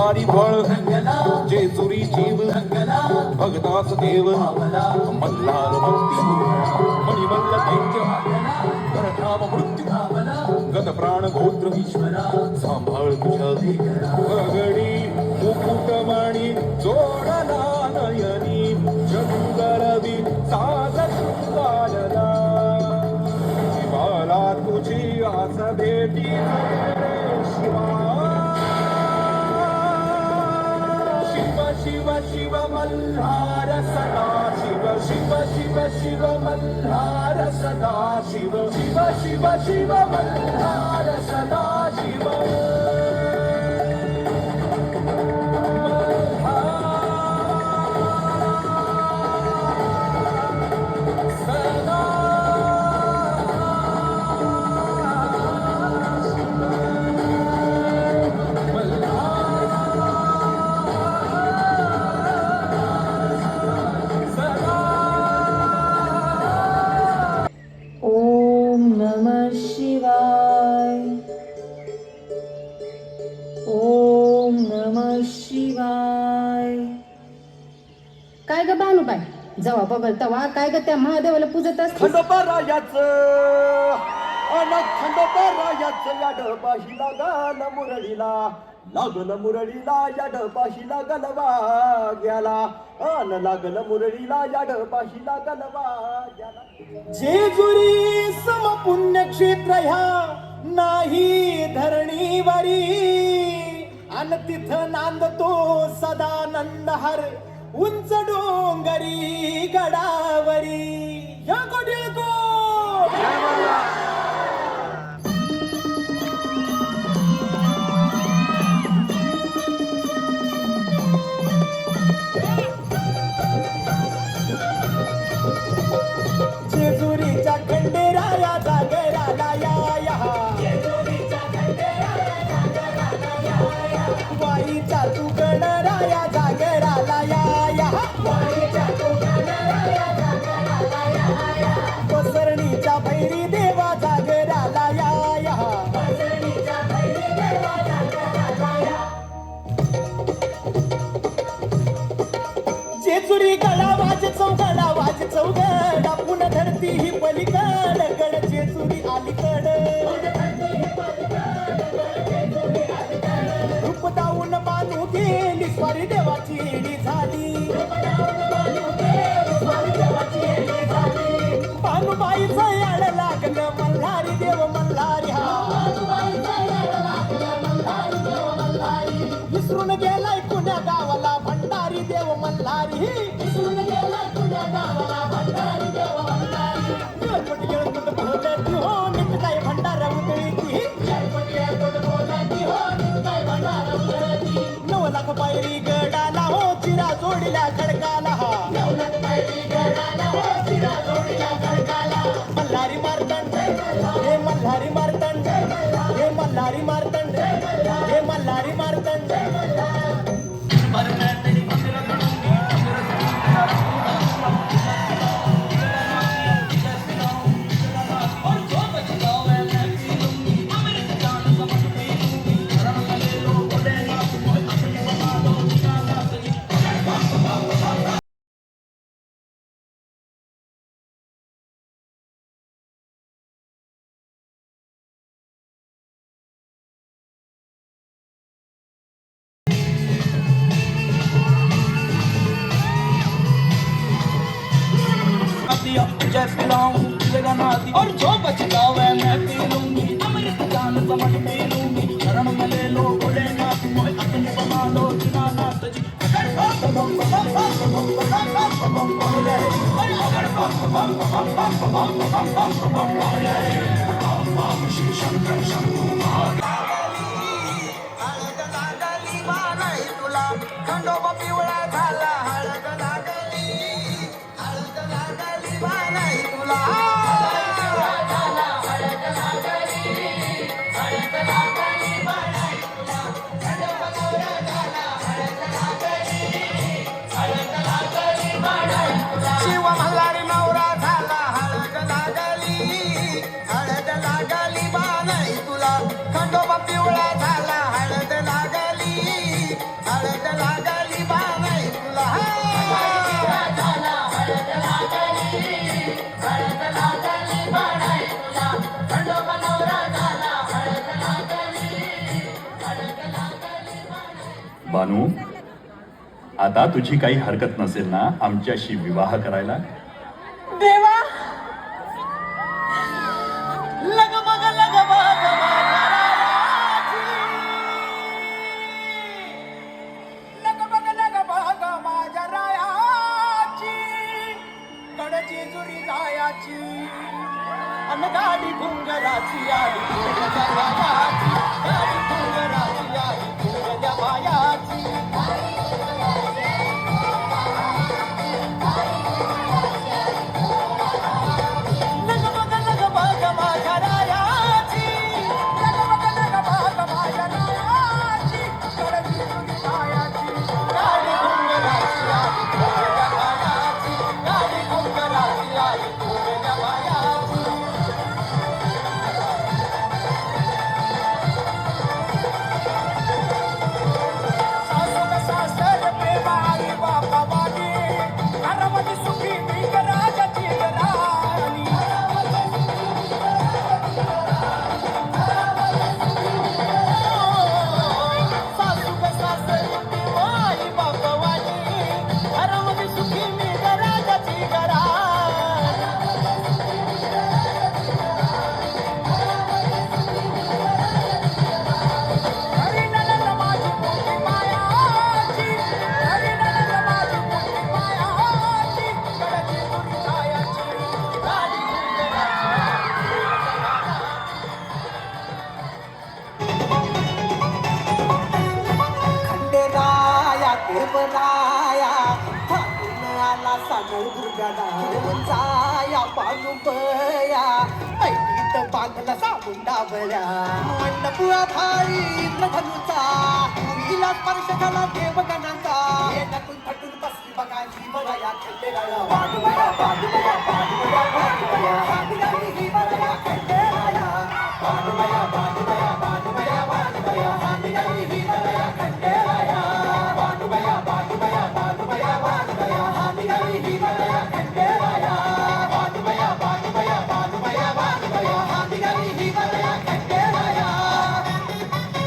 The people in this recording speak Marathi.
वारी फळ जेजुरी जीव भगतास देव मल्हार भक्ती मणिमल्ल दैत्य परधाम मृत्यू गत प्राण गोत्र सांभाळ तुझ्या गडी मुकुटमणी जोडला नयनी चंद्रवी साज शृंगारला शिवाला तुझी आस भेटी शिवा शिव शिव मल्हार सदा शिव शिव शिव शिव मल्हार सदा शिव शिव शिव शिव मल्हार सदा शिव काय ग बानुबाई जेव्हा बघल तेव्हा काय ग त्या महादेवाला पूजत असते खंडोबारायाचं याडपाशी लागल मुरळीला लागल मुरळीला याडपाशी लागल वाग्याला लागल मुरळीला याडपाशी लागल वाग्याला जेजुरी समपुण्यक्षेत्र ह्या नाही धरणीवरी अन तिथं नांदतो सदानंद हर उंच डोंगरी गडावरी या गोडिलको जेजुरीच्या खंडेराया जागराला या वाईचा तू गणराया जागराला या पसरणीच्या भैरी देवा जागराला या जेजुरी गळा वाज चौगडा पुन्हा धरती ही पलीकड गड जेजुरी अलीकड रूप दाऊन मानू गेली स्वारी देवाची एडी झाली भानुबाईचं याड लागलं मल्हारी देव मल्हारी विसरून गेलाय पुण्या गावाला भंडारी देव मल्हारी हो नित काय भंडारा उतळी 9 लाख पायरी गडाला हो चिरा जोडल्या खडकाला मल्हारी मार्तंड हे मल्हारी मार्तंड हे मल्हारी मार्तंड हे मल्हारी मार्तंड जय पिलाऊं जगना दी और जो बच जावे मैं पी लूंगी अमृत जान समझ पी लूंगी शरण में ले लो भोलेनाथ मोह अपने बना लो दीनानाथ जी खंडोबा पिवळा झाला हळद लागली बानाई तुला शिव मल्हारी नवरा झाला हळद लागली बानाई तुला खंडोबा पिवळा झाला हळद लागली बानू, आता तुझी काही हरकत नसेल ना आमच्याशी विवाह करायला? देवा लगबग लगबग माझ्या लगबग लगबग माझ्या रायाची कडची जुरी जायाची अन गाडी घुंगराची आली घुंगराची गाडी घुंगराची आली घुंगऱ्या बायाची लगबग लगबग माझ्या रायाची लगबग लगबग माझ्या रायाची कडची जुरी जायाची गाडी घुंगराची आली घुंगऱ्या बायाची गाडी घुंगराची आली घुंगऱ्या बायाची सासून सासर प्रेम आई बापा वाणी घरामध्ये सुखी मी राजाची राणी सासून सासर प्रेम आई बापा वाणी घरामध्ये सुखी मी राजाची राणी हरी ननंद माझी मोठी मायाची हरी ननंद माझी मोठी मायाची कडची तुरी जायाची गाडी खंडेराया देवराया फाटून आला सागर दुर्गाला जाया बाजूबया ऐकीत बागला साबून डाबल्या मंडपुआ भाई धनुचा पुरीला स्पर्श झाला देवगणांचा येण्यातून फटून बसली बघा जीवराया खंडेराया बाजूबया बाजूबया बाजूबया बाजूबया बाजूबया खंडेराया बाजूबया बाजूबया